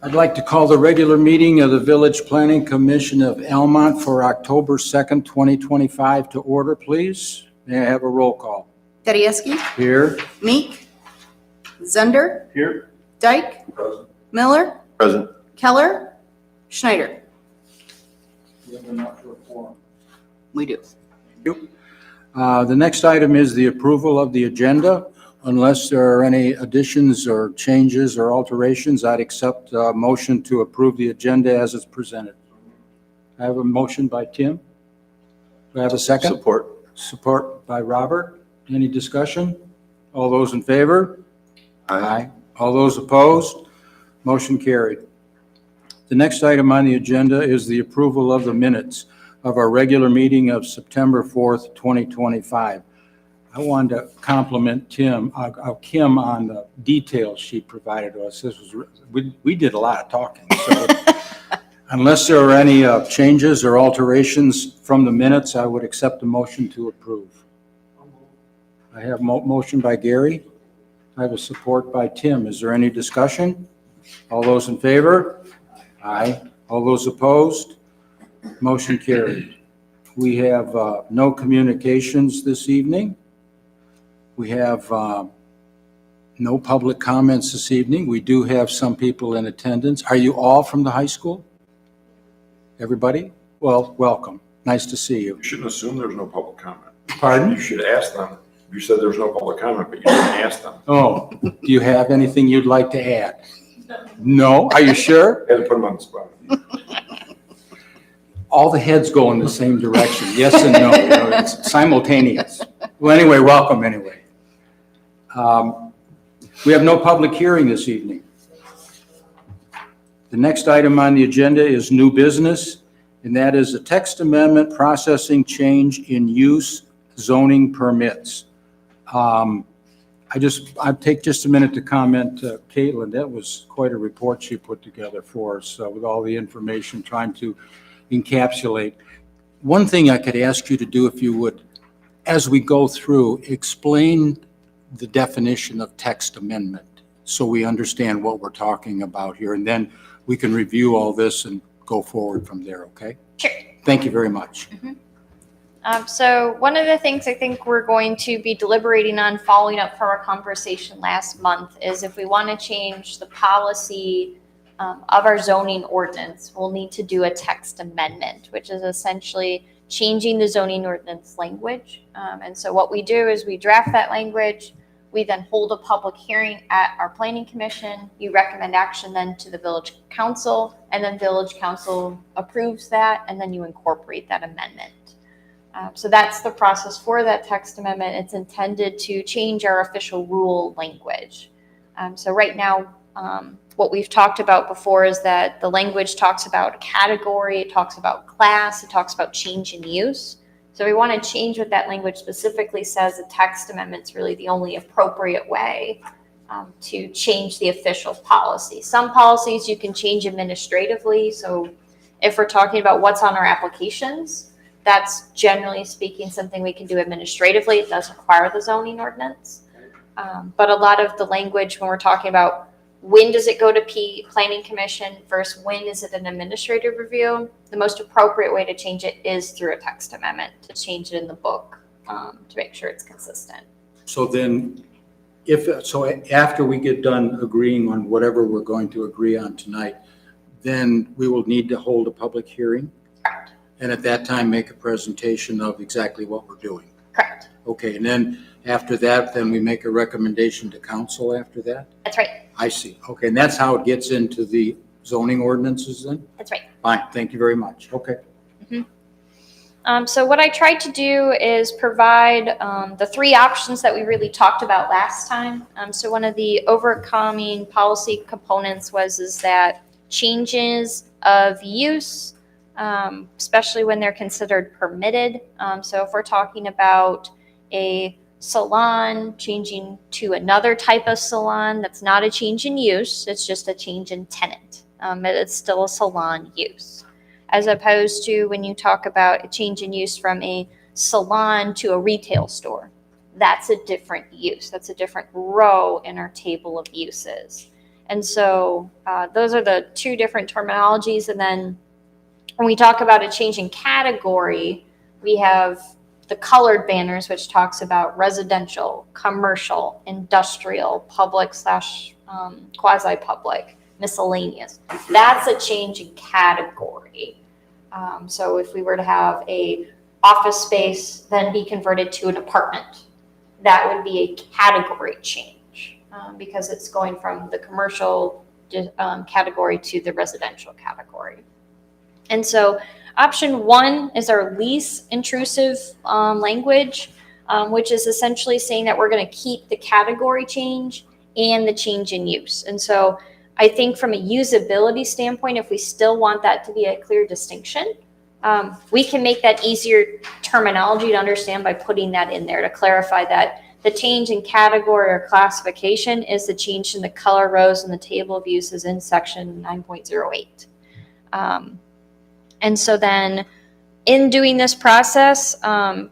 I'd like to call the regular meeting of the Village Planning Commission of Almont for October 2nd, 2025 to order, please. May I have a roll call? Tedeschi, Here. Meek, Zunder, Here. Dyke, Present. Miller, Present. Keller, Schneider. We have enough for a quorum. We do. The next item is the approval of the agenda. Unless there are any additions or changes or alterations, I'd accept a motion to approve the agenda as it's presented. I have a motion by Tim. Do I have a second? Support. Support by Robert. Any discussion? All those in favor? Aye. All those opposed? Motion carried. The next item on the agenda is the approval of the minutes of our regular meeting of September 4th, 2025. I wanted to compliment Kim on the details she provided to us. We did a lot of talking. So unless there are any changes or alterations from the minutes, I would accept a motion to approve. I have motion by Gary. I have a support by Tim. Is there any discussion? All those in favor? Aye. All those opposed? Motion carried. We have no communications this evening. We have no public comments this evening. We do have some people in attendance. Are you all from the high school? Everybody? Well, welcome. Nice to see you. You shouldn't assume there's no public comment. Pardon? You should ask them. You said there's no public comment, but you didn't ask them. Oh, do you have anything you'd like to add? No? Are you sure? I had to put them on the spot. All the heads go in the same direction. Yes and no. It's simultaneous. Well, anyway, welcome anyway. We have no public hearing this evening. The next item on the agenda is new business, and that is a text amendment processing change in use zoning permits. I'd take just a minute to comment, Caitlin, that was quite a report she put together for us with all the information, trying to encapsulate. One thing I could ask you to do, if you would, as we go through, explain the definition of text amendment so we understand what we're talking about here, and then we can review all this and go forward from there, okay? Sure. Thank you very much. So one of the things I think we're going to be deliberating on, following up from our conversation last month, is if we want to change the policy of our zoning ordinance, we'll need to do a text amendment, which is essentially changing the zoning ordinance language. And so what we do is we draft that language. We then hold a public hearing at our planning commission. You recommend action then to the village council, and then village council approves that, and then you incorporate that amendment. So that's the process for that text amendment. It's intended to change our official rule language. So right now, what we've talked about before is that the language talks about category, it talks about class, it talks about change in use. So we want to change what that language specifically says. A text amendment is really the only appropriate way to change the official policy. Some policies you can change administratively. So if we're talking about what's on our applications, that's generally speaking something we can do administratively. It does require the zoning ordinance. But a lot of the language when we're talking about when does it go to planning commission versus when is it an administrative review, the most appropriate way to change it is through a text amendment, to change it in the book to make sure it's consistent. So then, after we get done agreeing on whatever we're going to agree on tonight, then we will need to hold a public hearing? Correct. And at that time, make a presentation of exactly what we're doing? Correct. Okay, and then after that, then we make a recommendation to council after that? That's right. I see. Okay, and that's how it gets into the zoning ordinances then? That's right. Fine, thank you very much. Okay. So what I tried to do is provide the three options that we really talked about last time. So one of the overcoming policy components is that changes of use, especially when they're considered permitted. So if we're talking about a salon changing to another type of salon, that's not a change in use, it's just a change in tenant. It's still a salon use. As opposed to when you talk about a change in use from a salon to a retail store, that's a different use. That's a different row in our table of uses. And so those are the two different terminologies. And then when we talk about a change in category, we have the colored banners, which talks about residential, commercial, industrial, public slash quasi-public, miscellaneous. That's a change in category. So if we were to have a office space then be converted to an apartment, that would be a category change because it's going from the commercial category to the residential category. And so option 1 is our least intrusive language, which is essentially saying that we're going to keep the category change and the change in use. And so I think from a usability standpoint, if we still want that to be a clear distinction, we can make that easier terminology to understand by putting that in there to clarify that the change in category or classification is the change in the color rows in the table of uses in section 9.08. And so then in doing this process,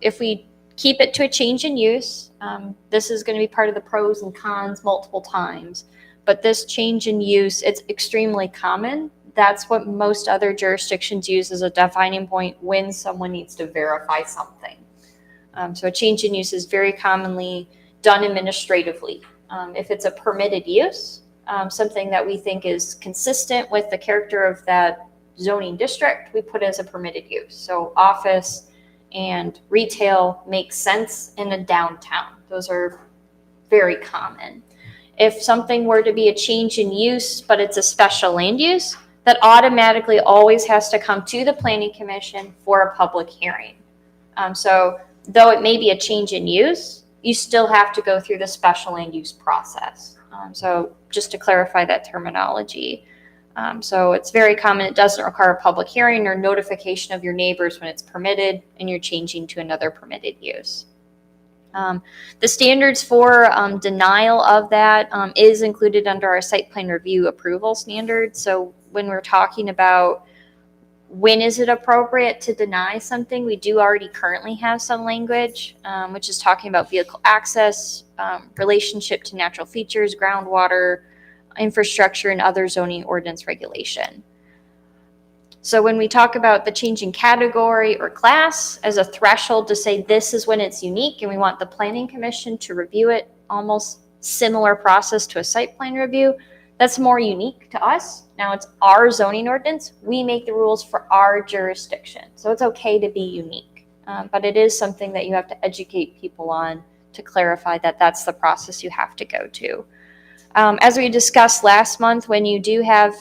if we keep it to a change in use, this is going to be part of the pros and cons multiple times. But this change in use, it's extremely common. That's what most other jurisdictions use as a defining point when someone needs to verify something. So a change in use is very commonly done administratively. If it's a permitted use, something that we think is consistent with the character of that zoning district, we put as a permitted use. So office and retail makes sense in a downtown. Those are very common. If something were to be a change in use, but it's a special land use, that automatically always has to come to the Planning Commission for a public hearing. So though it may be a change in use, you still have to go through the special land use process. So just to clarify that terminology. So it's very common. It doesn't require a public hearing or notification of your neighbors when it's permitted and you're changing to another permitted use. The standards for denial of that is included under our site plan review approval standards. So when we're talking about when is it appropriate to deny something, we do already currently have some language, which is talking about vehicle access, relationship to natural features, groundwater, infrastructure, and other zoning ordinance regulation. So when we talk about the change in category or class as a threshold to say this is when it's unique and we want the Planning Commission to review it, almost similar process to a site plan review, that's more unique to us. Now it's our zoning ordinance. We make the rules for our jurisdiction. So it's okay to be unique, but it is something that you have to educate people on to clarify that that's the process you have to go to. As we discussed last month, when you do have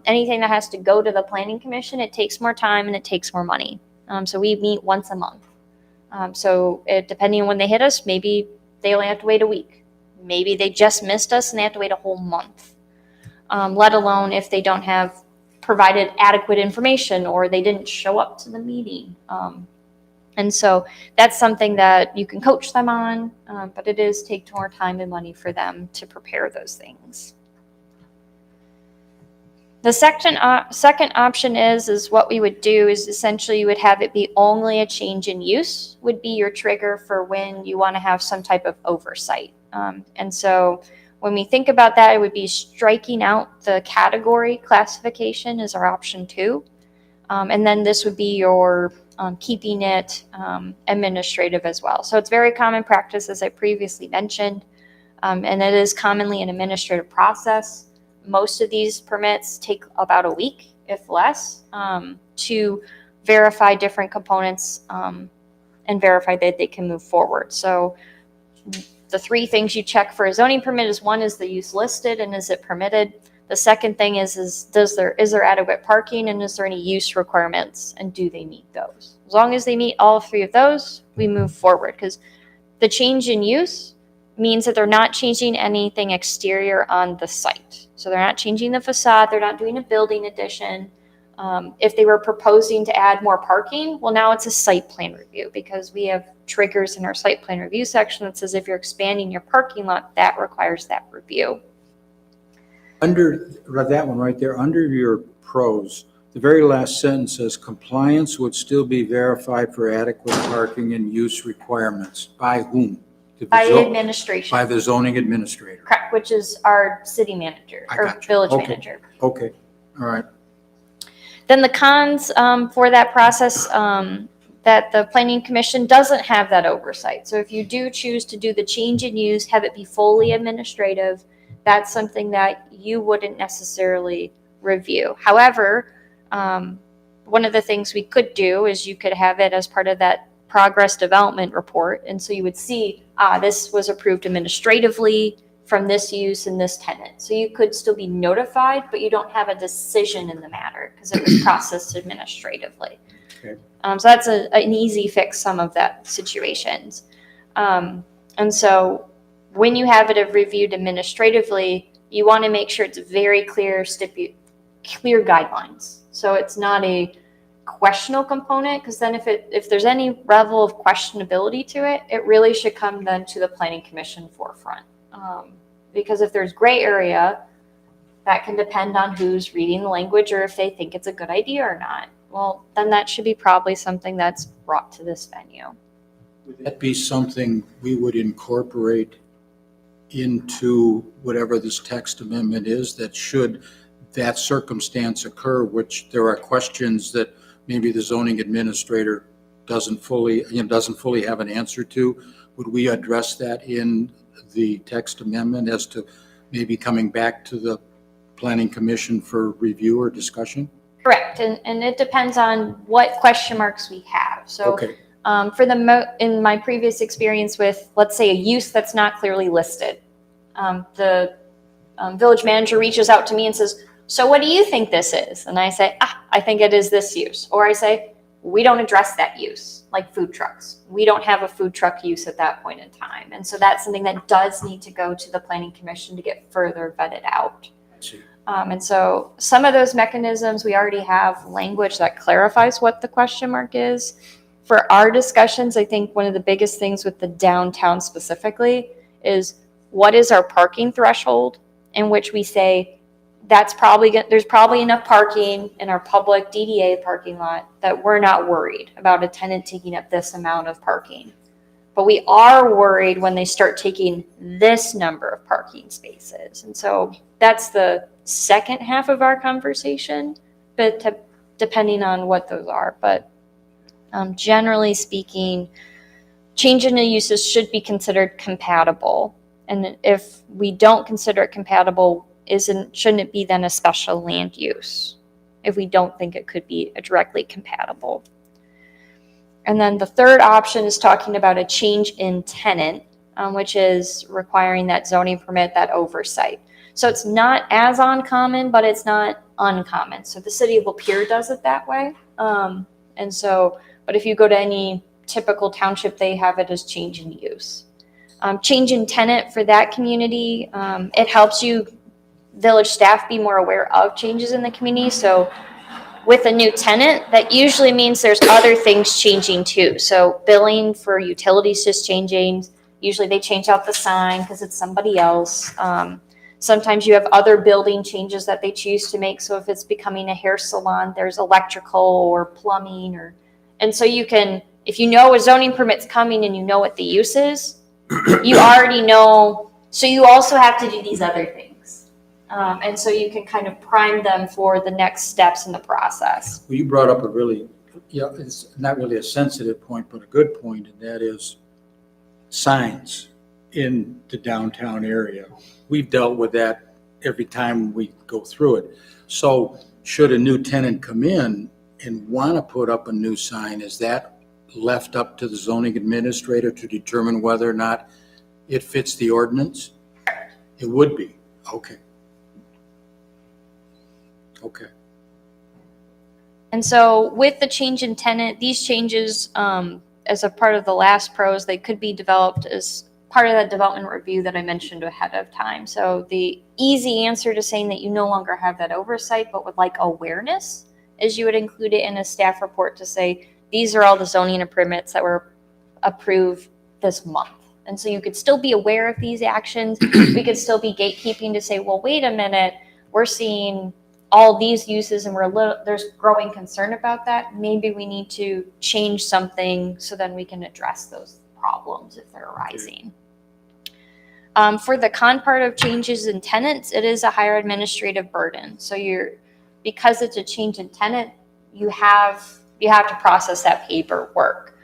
anything that has to go to the Planning Commission, it takes more time and it takes more money. So we meet once a month. Depending on when they hit us, maybe they only have to wait a week. Maybe they just missed us and they have to wait a whole month. Let alone if they don't have provided adequate information or they didn't show up to the meeting. And so that's something that you can coach them on, but it does take more time and money for them to prepare those things. The second option is what we would do is essentially you would have it be only a change in use would be your trigger for when you want to have some type of oversight. And so when we think about that, it would be striking out the category classification as our option 2. And then this would be your keeping it administrative as well. So it's very common practice, as I previously mentioned, and it is commonly an administrative process. Most of these permits take about a week, if less, to verify different components and verify that they can move forward. So the 3 things you check for a zoning permit is 1 is the use listed and is it permitted? The second thing is there adequate parking and is there any use requirements and do they meet those? As long as they meet all 3 of those, we move forward because the change in use means that they're not changing anything exterior on the site. So they're not changing the facade, they're not doing a building addition. If they were proposing to add more parking, well, now it's a site plan review because we have triggers in our site plan review section that says if you're expanding your parking lot, that requires that review. Under that one right there, under your pros, the very last sentence says compliance would still be verified for adequate parking and use requirements. By whom? To the By zo- administration. By the zoning administrator. Correct, which is our city manager I or got you. village Okay. manager. Okay, all right. Then the cons for that process, that the planning commission doesn't have that oversight. So if you do choose to do the change in use, have it be fully administrative, that's something that you wouldn't necessarily review. However, one of the things we could do is you could have it as part of that progress development report. And so you would see, this was approved administratively from this use and this tenant. So you could still be notified, but you don't have a decision in the matter because it was processed administratively. Okay. So that's an easy fix, some of that situations. And so when you have it reviewed administratively, you want to make sure it's very clear, clear guidelines. So it's not a questionable component, because then if there's any level of questionability to it, it really should come then to the planning commission forefront. Because if there's gray area, that can depend on who's reading the language or if they think it's a good idea or not. Well, then that should be probably something that's brought to this venue. Would that be something we would incorporate into whatever this text amendment is, that should that circumstance occur, which there are questions that maybe the zoning administrator doesn't fully have an answer to? Would we address that in the text amendment as to maybe coming back to the planning commission for review or discussion? Correct, and it depends on what question marks we have. So Okay, in my previous experience with, let's say, a use that's not clearly listed, the village manager reaches out to me and says, so what do you think this is? And I say, I think it is this use. Or I say, we don't address that use, like food trucks. We don't have a food truck use at that point in time. And so that's something that does need to go to the planning commission to get further vetted out. I see. And so some of those mechanisms, we already have language that clarifies what the question mark is. For our discussions, I think one of the biggest things with the downtown specifically is, what is our parking threshold, in which we say there's probably enough parking in our public DDA parking lot that we're not worried about a tenant taking up this amount of parking. But we are worried when they start taking this number of parking spaces. And so that's the second half of our conversation, but depending on what those are. But generally speaking, change in the uses should be considered compatible. And if we don't consider it compatible, shouldn't it be then a special land use if we don't think it could be directly compatible? And then the third option is talking about a change in tenant, which is requiring that zoning permit, that oversight. So it's not as uncommon, but it's not uncommon. So the city of Lapeer does it that way. But if you go to any typical township, they have it as change in use. Change in tenant for that community, it helps you, village staff, be more aware of changes in the community. So with a new tenant, that usually means there's other things changing too. So billing for utilities is changing. Usually they change out the sign because it's somebody else. Sometimes you have other building changes that they choose to make. So if it's becoming a hair salon, there's electrical or plumbing, and so you can, if you know a zoning permit's coming and you know what the use is, you already know. So you also have to do these other things. And so you can kind of prime them for the next steps in the process. Well, you brought up it's not really a sensitive point, but a good point, and that is signs in the downtown area. We've dealt with that every time we go through it. So should a new tenant come in and want to put up a new sign, is that left up to the zoning administrator to determine whether or not it fits the ordinance? It would be. Okay. Okay. And so with the change in tenant, these changes, as a part of the last pros, they could be developed as part of that development review that I mentioned ahead of time. So the easy answer to saying that you no longer have that oversight, but would like awareness, is you would include it in a staff report to say, these are all the zoning permits that were approved this month. And so you could still be aware of these actions. We could still be gatekeeping to say, well, wait a minute, we're seeing all these uses and there's growing concern about that. Maybe we need to change something so then we can address those problems if they're arising. For the con part of changes in tenants, it is a higher administrative burden. So because it's a change in tenant, you have to process that paperwork.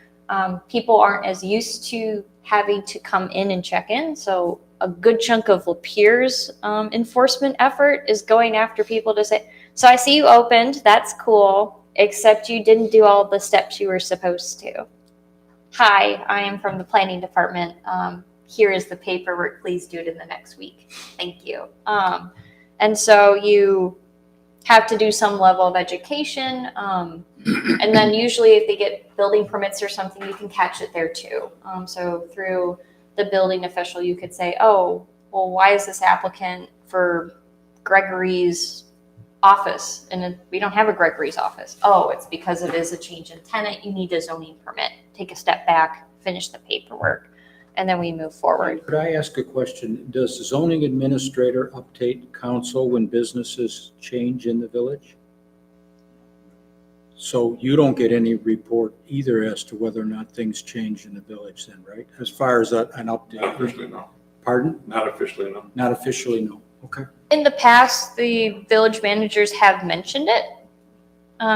People aren't as used to having to come in and check in. So a good chunk of Lapeer's enforcement effort is going after people to say, so I see you opened, that's cool, except you didn't do all the steps you were supposed to. Hi, I am from the planning department. Here is the paperwork, please do it in the next week. Thank you. And so you have to do some level of education. And then usually if they get building permits or something, you can catch it there too. So through the building official, you could say, oh, well, why is this applicant for Gregory's office? And we don't have a Gregory's office. Oh, it's because it is a change in tenant. You need a zoning permit. Take a step back, finish the paperwork, and then we move forward. Could I ask a question? Does the zoning administrator update council when businesses change in the village? So you don't get any report either as to whether or not things change in the village then, right? As far as an update? Not officially, no. Pardon? Not officially, no. Not officially, no. Okay. In the past, the village managers have mentioned it.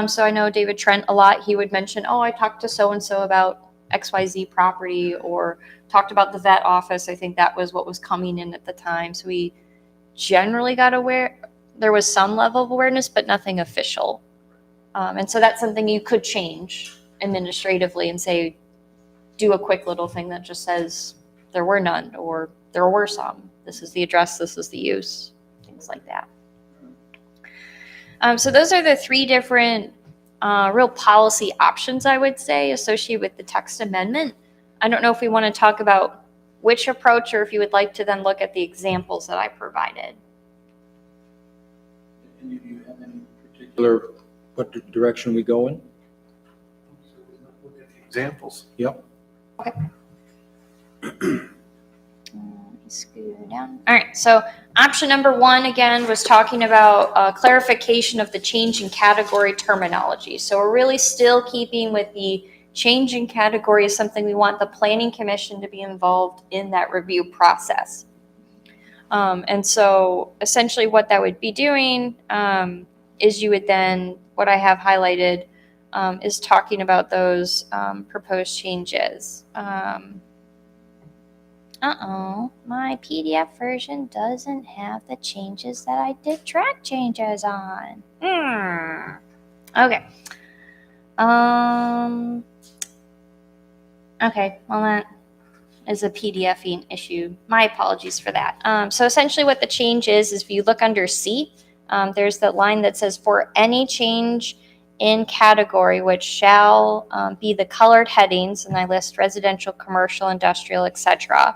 So I know David Trent a lot. He would mention, oh, I talked to so-and-so about XYZ property, or talked about the vet office. I think that was what was coming in at the time. So we generally got aware. There was some level of awareness, but nothing official. And so that's something you could change administratively and say, do a quick little thing that just says there were none, or there were some. This is the address, this is the use, things like that. So those are the three different real policy options, I would say, associated with the text amendment. I don't know if we want to talk about which approach, or if you would like to then look at the examples that I provided. Do you have any particular, what direction we go in? Examples. Yep. Let me scoot down. All right, so option number one, again, was talking about clarification of the change in category terminology. So we're really still keeping with the change in category is something we want the Planning Commission to be involved in that review process. And so essentially what that would be doing is you would then, what I have highlighted is talking about those proposed changes. My PDF version doesn't have the changes that I did track changes on. Okay. Okay, well that is a PDF-ing issue. My apologies for that. So essentially what the change is if you look under C, there's that line that says for any change in category which shall be the colored headings, and I list residential, commercial, industrial, etc.,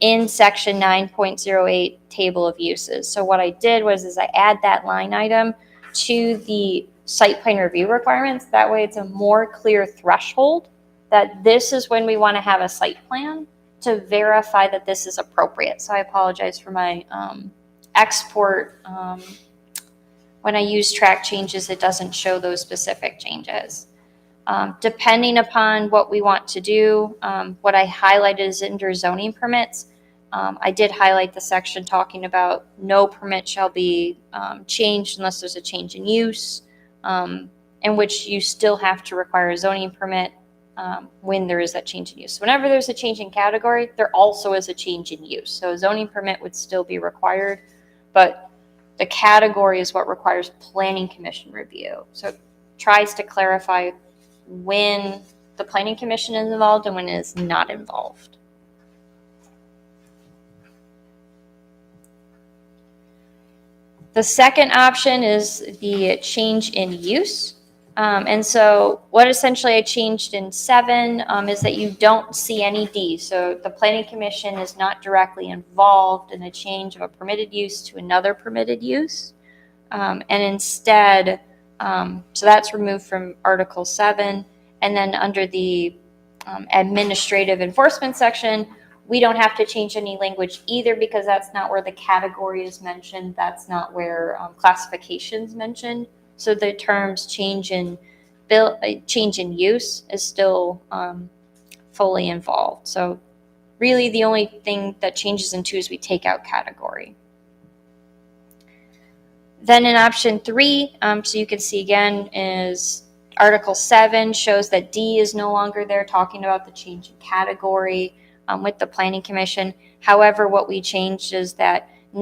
in section 9.08 table of uses. So what I did was I add that line item to the site plan review requirements. That way it's a more clear threshold that this is when we want to have a site plan to verify that this is appropriate. So I apologize for my export. When I use track changes, it doesn't show those specific changes. Depending upon what we want to do, what I highlighted is under zoning permits. I did highlight the section talking about no permit shall be changed unless there's a change in use, in which you still have to require a zoning permit when there is that change in use. So whenever there's a change in category, there also is a change in use. So a zoning permit would still be required, but the category is what requires Planning Commission review. So it tries to clarify when the Planning Commission is involved and when it is not involved. The second option is the change in use. And so what essentially I changed in 7 is that you don't see any D. So the Planning Commission is not directly involved in a change of a permitted use to another permitted use. And instead, so that's removed from Article 7. And then under the administrative enforcement section, we don't have to change any language either because that's not where the category is mentioned. That's not where classification is mentioned. So the terms change in use is still fully involved. So really the only thing that changes in 2 is we take out category. Then in option 3, so you can see again, is Article 7 shows that D is no longer there, talking about the change in category with the Planning Commission. However, what we changed is that in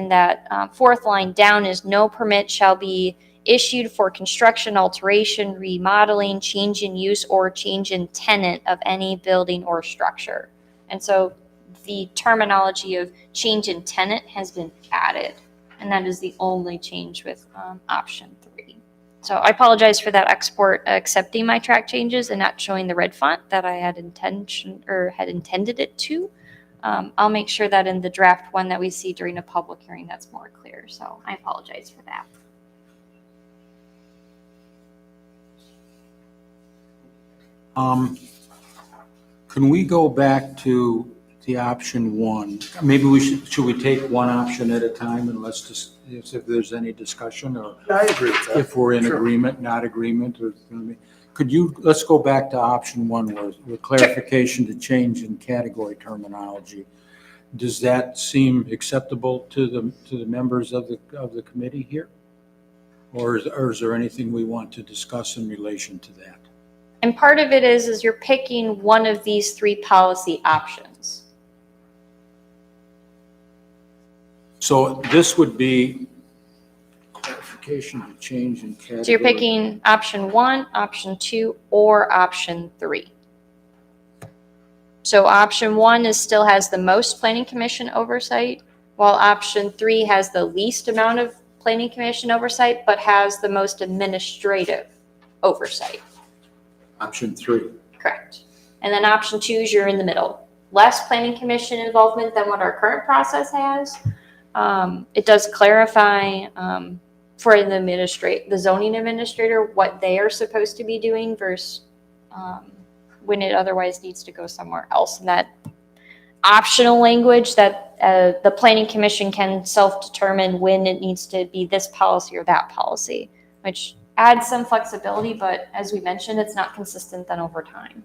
that 4th line down is no permit shall be issued for construction, alteration, remodeling, change in use, or change in tenant of any building or structure. And so the terminology of change in tenant has been added, and that is the only change with option 3. So I apologize for that export accepting my track changes and not showing the red font that I had intended it to. I'll make sure that in the draft one that we see during a public hearing, that's more clear. So I apologize for that. Can we go back to the option 1? Maybe should we take one option at a time and let's just, if there's any discussion, or I agree with that. if we're in Sure. agreement, not agreement, or, let's go back to option 1 with clarification to change in category terminology. Does that seem acceptable to the members of the committee here? Or is there anything we want to discuss in relation to that? And part of it is you're picking one of these 3 policy options. So this would be clarification to change in category. So you're picking option 1, option 2, or option 3. So option 1 still has the most Planning Commission oversight, while option 3 has the least amount of Planning Commission oversight, but has the most administrative oversight. Option 3. Correct. And then option 2 is you're in the middle. Less Planning Commission involvement than what our current process has. It does clarify for the zoning administrator what they are supposed to be doing versus when it otherwise needs to go somewhere else. And that optional language that the Planning Commission can self-determine when it needs to be this policy or that policy, which adds some flexibility, but as we mentioned, it's not consistent then over time.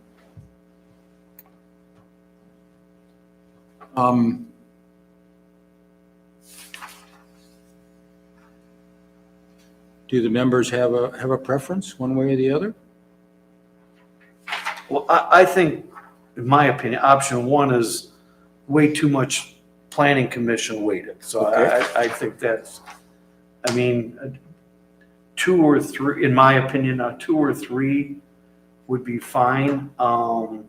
Do the members have a preference, one way or the other? Well, I think, in my opinion, option 1 is way too much Planning Commission weighted. So Okay. I think that's, 2 or 3, in my opinion, 2 or 3 would be fine. I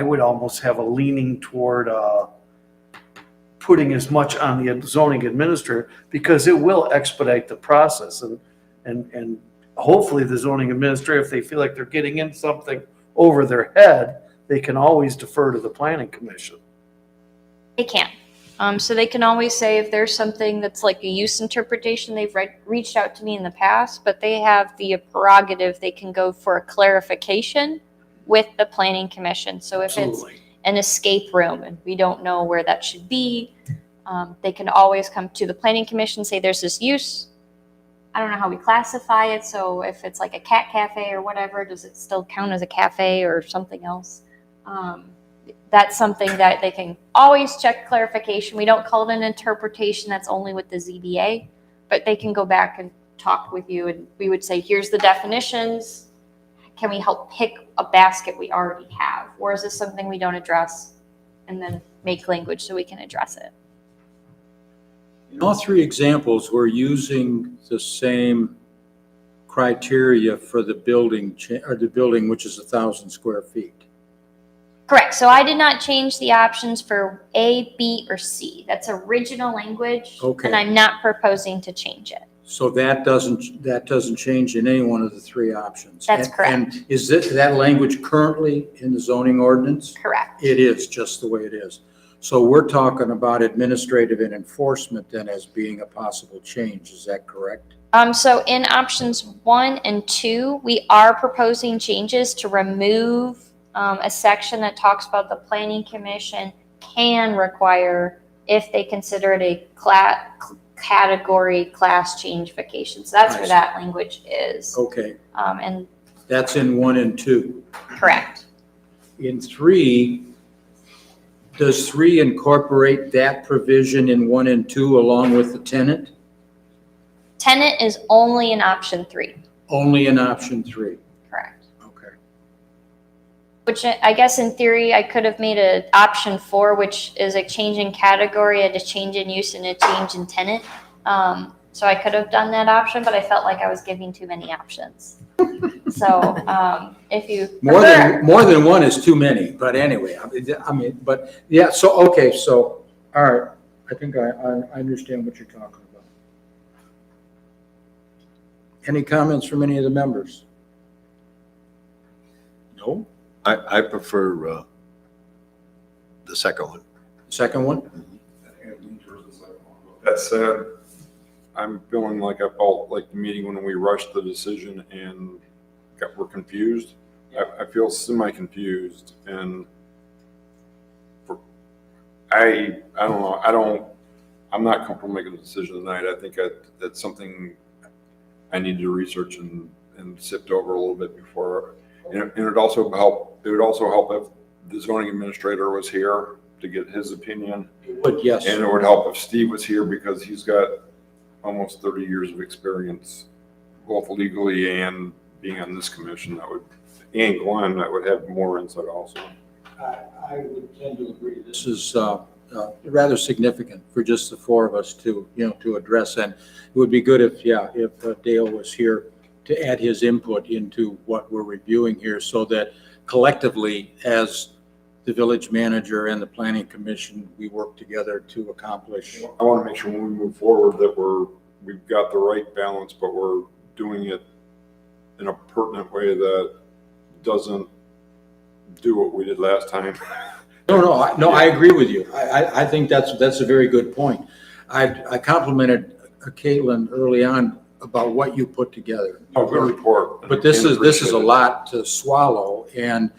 would almost have a leaning toward putting as much on the zoning administrator, because it will expedite the process, and hopefully the zoning administrator, if they feel like they're getting in something over their head, they can always defer to the Planning Commission. They can. So they can always say if there's something that's like a use interpretation, they've reached out to me in the past, but they have the prerogative, they can go for a clarification with the Planning Commission. So if it's Absolutely. an escape room and we don't know where that should be, they can always come to the Planning Commission, say there's this use. I don't know how we classify it, so if it's like a cat cafe or whatever, does it still count as a cafe or something else? That's something that they can always check clarification. We don't call it an interpretation, that's only with the ZBA, but they can go back and talk with you, and we would say, here's the definitions. Can we help pick a basket we already have? Or is this something we don't address? And then make language so we can address it. In all 3 examples, we're using the same criteria for the building, which is 1,000 square feet. Correct. So I did not change the options for A, B, or C. That's original language. Okay. And I'm not proposing to change it. So that doesn't change in any one of the 3 options. That's correct. And is that language currently in the zoning ordinance? Correct. It is just the way it is. So we're talking about administrative and enforcement then as being a possible change. Is that correct? So in options 1 and 2, we are proposing changes to remove a section that talks about the Planning Commission can require if they consider it a category class change vacation. So that's I where see. that language is. Okay. And That's in 1 and 2. Correct. In 3, does 3 incorporate that provision in 1 and 2 along with the tenant? Tenant is only in option 3. Only in option 3. Correct. Okay. Which I guess in theory, I could have made a option 4, which is a change in category, a change in use, and a change in tenant. So I could have done that option, but I felt like I was giving too many options. So if you prefer, More than one is too many, but anyway, but yeah, so, okay, so, all right. I think I understand what you're talking about. Any comments from any of the members? No? I prefer the second one. Second one? That said, I'm feeling like I felt like the meeting when we rushed the decision and we're confused. I feel semi-confused and I don't know. I'm not comfortable making a decision tonight. I think that's something I need to research and sift over a little bit before. And it would also help if the zoning administrator was here to get his opinion. But yes. And it would help if Steve was here because he's got almost 30 years of experience, both legally and being on this commission. And Glenn, that would have more insight also. I would tend to agree. This is rather significant for just the 4 of us to address. And it would be good if Dale was here to add his input into what we're reviewing here so that collectively, as the village manager and the planning commission, we work together to accomplish. I want to make sure when we move forward that we've got the right balance, but we're doing it in a pertinent way that doesn't do what we did last time. No, I agree with you. I think that's a very good point. I complimented Caitlin early on about what you put together. Oh, good report. But this is a lot to swallow, and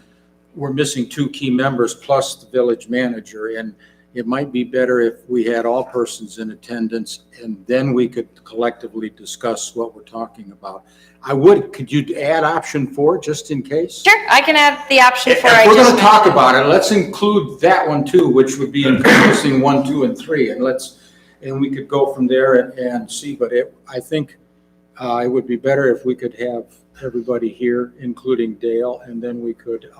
we're missing 2 key members plus the village manager, and it might be better if we had all persons in attendance, and then we could collectively discuss what we're talking about. Could you add option 4 just in case? sure, I can add the option 4. If we're going to talk about it, let's include that one too, which would be encompassing 1, 2, and 3, and we could go from there and see. But I think it would be better if we could have everybody here, including Dale, and then we could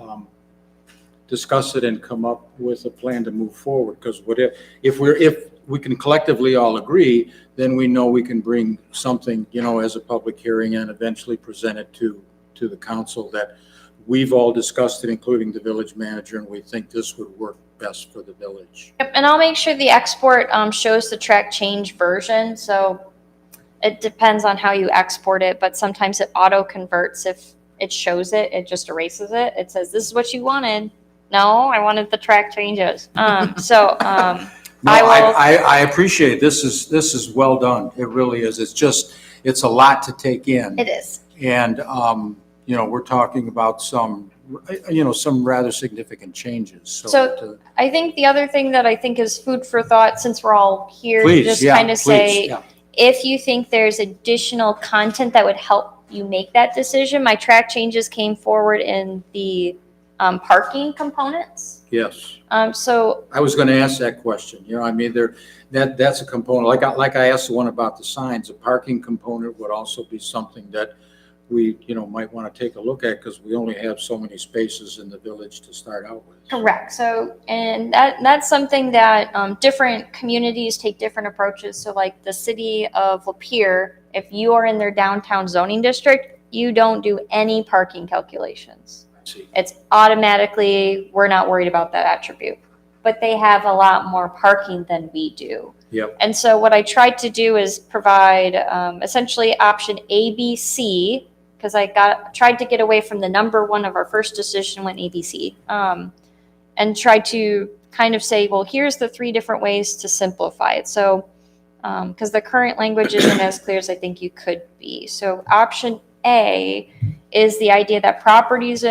discuss it and come up with a plan to move forward. Because if we can collectively all agree, then we know we can bring something, as a public hearing and eventually present it to the council that we've all discussed it, including the village manager, and we think this would work best for the village. Yep, and I'll make sure the export shows the track change version. So it depends on how you export it, but sometimes it auto converts. If it shows it, it just erases it. It says, this is what you wanted. No, I wanted the track changes. No, I appreciate it. This is well done. It really is. It's a lot to take in. It is. And, we're talking about some rather significant changes. So I think the other thing that I think is food for thought, since we're all here, say, if you think there's additional content that would help you make that decision, my track changes came forward in the parking components. Yes. So I was going to ask that question. That's a component. Like I asked the one about the signs, a parking component would also be something that we, might want to take a look at because we only have so many spaces in the village to start out with. correct. So, and that's something that different communities take different approaches. So like the city of Lapeer, if you are in their downtown zoning district, you don't do any parking calculations. It's automatically, we're not worried about that attribute, but they have a lot more parking than we do. Yep. And so what I tried to do is provide essentially option A, B, C, because I tried to get away from the number 1 of our first decision went ABC, and tried to kind of say, well, here's the 3 different ways to simplify it. So, because the current language isn't as clear as I think you could be. So option A is the idea that properties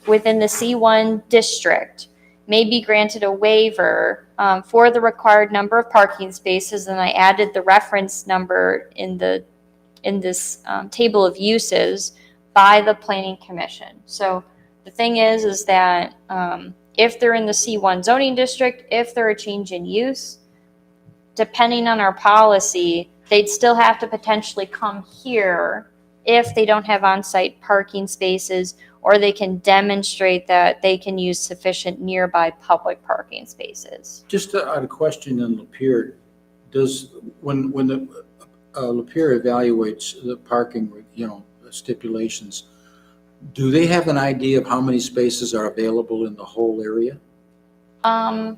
within the C1 district may be granted a waiver for the required number of parking spaces, and I added the reference number in this table of uses by the planning commission. So the thing is that if they're in the C1 zoning district, if they're a change in use, depending on our policy, they'd still have to potentially come here if they don't have on-site parking spaces, or they can demonstrate that they can use sufficient nearby public parking spaces. Just a question on Lapeer, when the Lapeer evaluates the parking, stipulations, do they have an idea of how many spaces are available in the whole area? And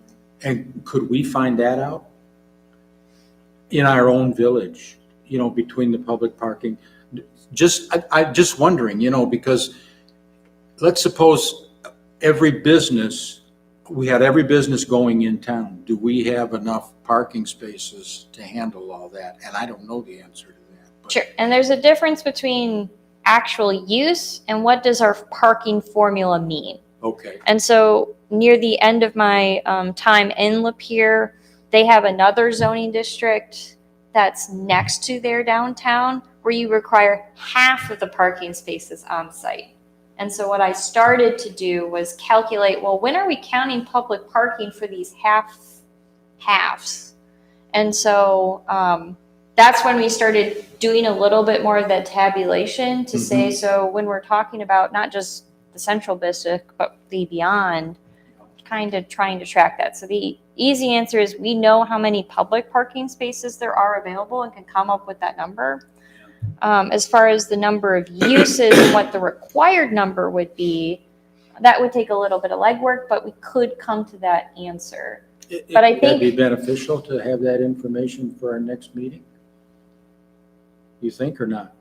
could we find that out? In our own village, between the public parking? I'm just wondering, because let's suppose we had every business going in town. Do we have enough parking spaces to handle all that? And I don't know the answer to that. But Sure, and there's a difference between actual use and what does our parking formula mean. Okay, And so near the end of my time in Lapeer, they have another zoning district that's next to their downtown where you require half of the parking spaces on site. And so what I started to do was calculate, well, when are we counting public parking for these halves? And so that's when we started doing a little bit more of that tabulation to say, so when we're talking about not just the central district, but the beyond, kind of trying to track that. So the easy answer is we know how many public parking spaces there are available and can come up with that number. As far as the number of uses and what the required number would be, that would take a little bit of legwork, but we could come to that answer. But I Would that be think, beneficial to have that information for our next meeting? You think or not?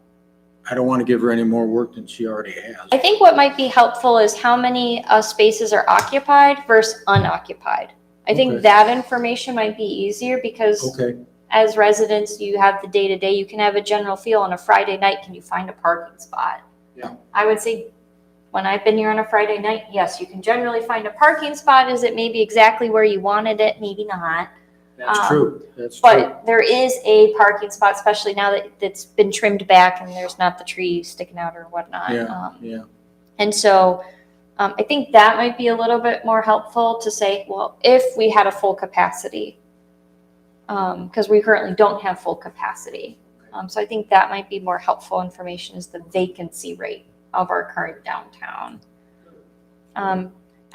I don't want to give her any more work than she already has. I think what might be helpful is how many spaces are occupied versus unoccupied. I think Okay. that information might be easier because Okay, as residents, you have the day-to-day, you can have a general feel on a Friday night, can you find a parking spot? Yeah. I would say, when I've been here on a Friday night, yes, you can generally find a parking spot. Is it maybe exactly where you wanted it? Maybe not. that's true, that's true. But there is a parking spot, especially now that it's been trimmed back and there's not the tree sticking out or whatnot. Yeah. And so I think that might be a little bit more helpful to say, well, if we had a full capacity, because we currently don't have full capacity. So I think that might be more helpful information is the vacancy rate of our current downtown.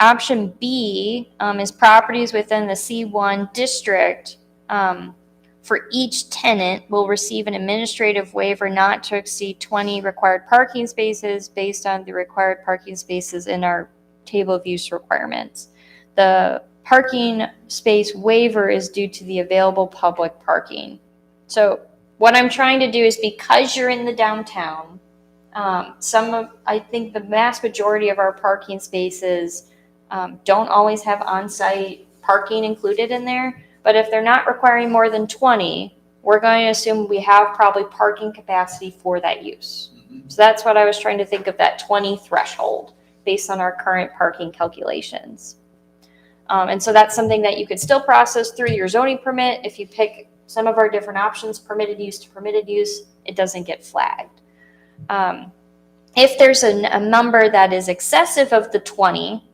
Option B is properties within the C1 district for each tenant will receive an administrative waiver not to exceed 20 required parking spaces based on the required parking spaces in our table of use requirements. The parking space waiver is due to the available public parking. So what I'm trying to do is because you're in the downtown, I think the vast majority of our parking spaces don't always have on-site parking included in there. But if they're not requiring more than 20, we're going to assume we have probably parking capacity for that use. So that's what I was trying to think of, that 20 threshold based on our current parking calculations. And so that's something that you could still process through your zoning permit. If you pick some of our different options, permitted use to permitted use, it doesn't get flagged. If there's a number that is excessive of the 20,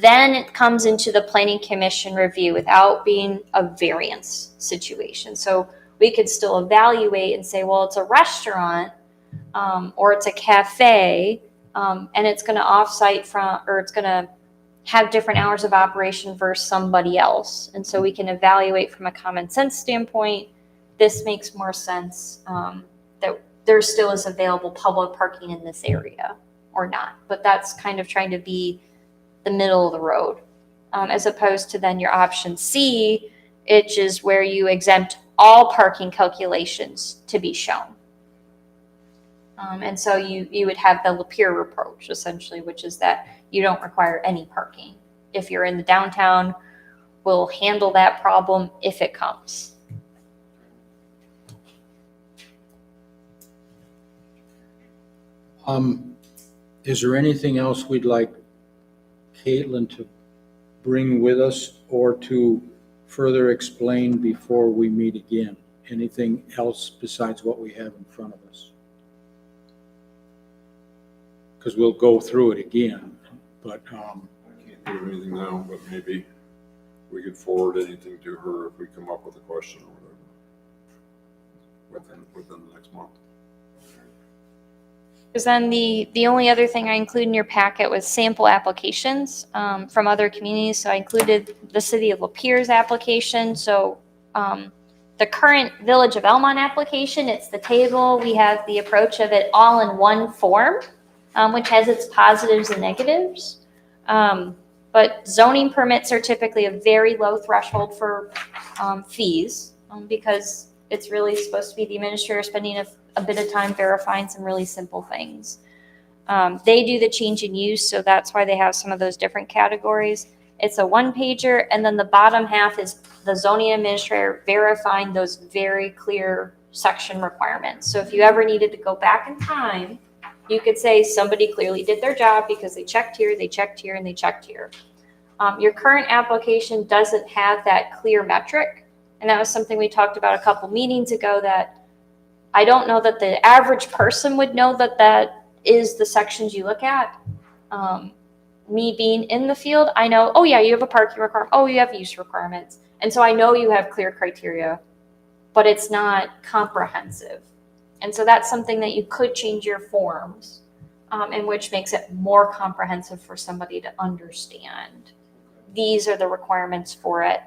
then it comes into the planning commission review without being a variance situation. So we could still evaluate and say, well, it's a restaurant or it's a cafe and it's going to offsite from, or it's going to have different hours of operation versus somebody else. And so we can evaluate from a common sense standpoint, this makes more sense that there still is available public parking in this area or not. But that's kind of trying to be the middle of the road, as opposed to then your option C, which is where you exempt all parking calculations to be shown. And so you would have the Lapeer approach essentially, which is that you don't require any parking. If you're in the downtown, we'll handle that problem if it comes. Is there anything else we'd like Caitlin to bring with us or to further explain before we meet again? Anything else besides what we have in front of us? because we'll go through it again. But, I can't think of anything now, but maybe we could forward anything to her if we come up with a question or whatever within the next month. Because then the only other thing I included in your packet was sample applications from other communities. So I included the City of Lapeer's application. So the current Village of Elmont application, it's the table. We have the approach of it all in one form, which has its positives and negatives. But zoning permits are typically a very low threshold for fees because it's really supposed to be the administrator spending a bit of time verifying some really simple things. They do the change in use, so that's why they have some of those different categories. It's a one-pager, and then the bottom half is the zoning administrator verifying those very clear section requirements. So if you ever needed to go back in time, you could say somebody clearly did their job because they checked here, they checked here, and they checked here. Your current application doesn't have that clear metric, and that was something we talked about a couple meetings ago, that I don't know that the average person would know that that is the sections you look at. Me being in the field, I know, oh yeah, you have a parking requirement, oh, you have use requirements. And so I know you have clear criteria, but it's not comprehensive. And so that's something that you could change your forms, and which makes it more comprehensive for somebody to understand. These are the requirements for it.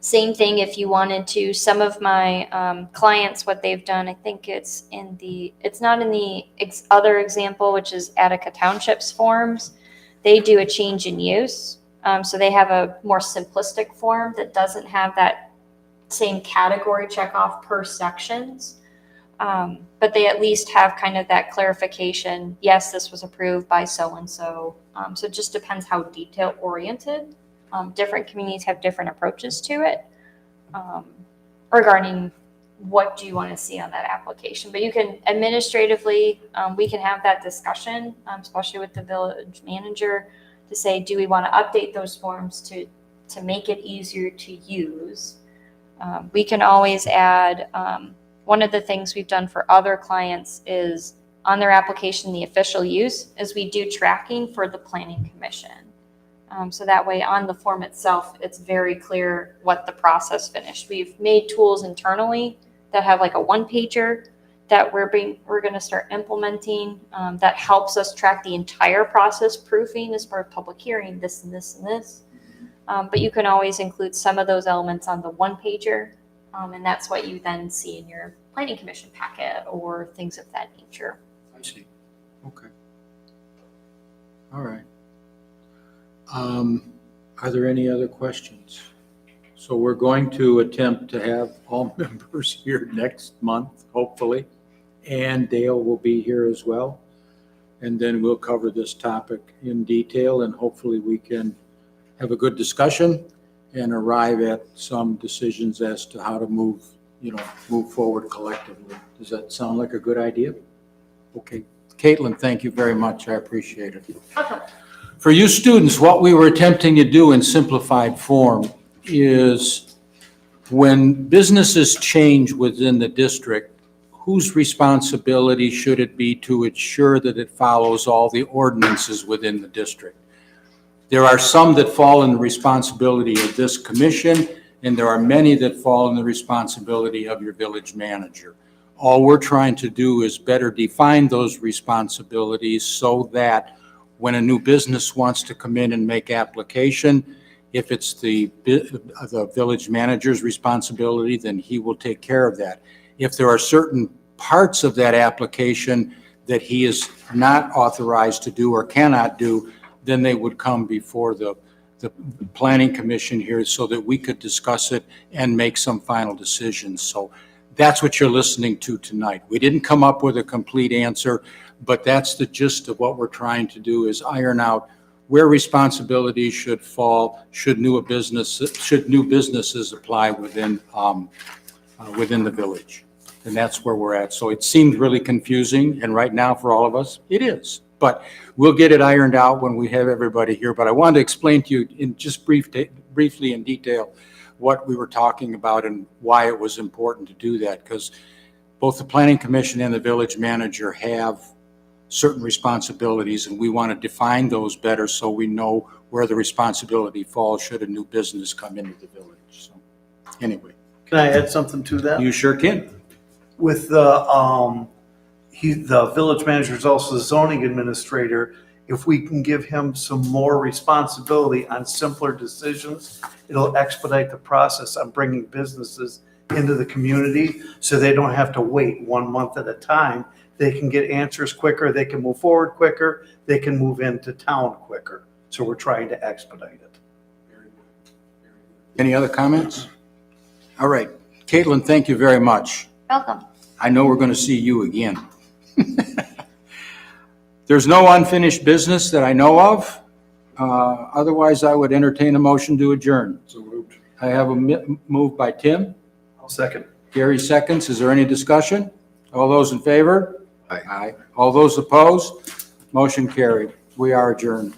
Same thing if you wanted to, some of my clients, what they've done, I think it's not in the other example, which is Attica Township's forms. They do a change in use. So they have a more simplistic form that doesn't have that same category check off per sections. But they at least have kind of that clarification. Yes, this was approved by so-and-so. So it just depends how detail oriented. Different communities have different approaches to it regarding what do you want to see on that application. But you can administratively, we can have that discussion, especially with the village manager, to say, do we want to update those forms to make it easier to use? We can always add, one of the things we've done for other clients is on their application, the official use is we do tracking for the planning commission. So that way on the form itself, it's very clear what the process finished. We've made tools internally that have like a one-pager that we're going to start implementing that helps us track the entire process, proofing as part of public hearing, this and this and this. But you can always include some of those elements on the one-pager, and that's what you then see in your planning commission packet or things of that nature. I see. Okay. All right. Are there any other questions? So we're going to attempt to have all members here next month, hopefully, and Dale will be here as well. And then we'll cover this topic in detail, and hopefully we can have a good discussion and arrive at some decisions as to how to move forward collectively. Does that sound like a good idea? Okay. Caitlin, thank you very much. I appreciate it. Okay. For you students, what we were attempting to do in simplified form is when businesses change within the district, whose responsibility should it be to ensure that it follows all the ordinances within the district? There are some that fall in the responsibility of this commission, and there are many that fall in the responsibility of your village manager. All we're trying to do is better define those responsibilities so that when a new business wants to come in and make application, if it's the village manager's responsibility, then he will take care of that. If there are certain parts of that application that he is not authorized to do or cannot do, then they would come before the planning commission here so that we could discuss it and make some final decisions. So that's what you're listening to tonight. We didn't come up with a complete answer, but that's the gist of what we're trying to do, is iron out where responsibilities should fall, should new businesses apply within the village. And that's where we're at. So it seemed really confusing, and right now for all of us, it is. But we'll get it ironed out when we have everybody here. But I wanted to explain to you in just briefly in detail what we were talking about and why it was important to do that, because both the planning commission and the village manager have certain responsibilities, and we want to define those better so we know where the responsibility falls should a new business come into the village. So, anyway, Can I add something to that? you sure can. With the village manager is also the zoning administrator. If we can give him some more responsibility on simpler decisions, it'll expedite the process on bringing businesses into the community so they don't have to wait 1 month at a time. They can get answers quicker, they can move forward quicker, they can move into town quicker. So we're trying to expedite it. Any other comments? All right. Caitlin, thank you very much. Welcome. I know we're going to see you again. There's no unfinished business that I know of. Otherwise, I would entertain a motion to adjourn. So moved. I have a move by Tim. I'll second. Gary seconds. Is there any discussion? All those in favor? Aye. All those opposed? Motion carried. We are adjourned.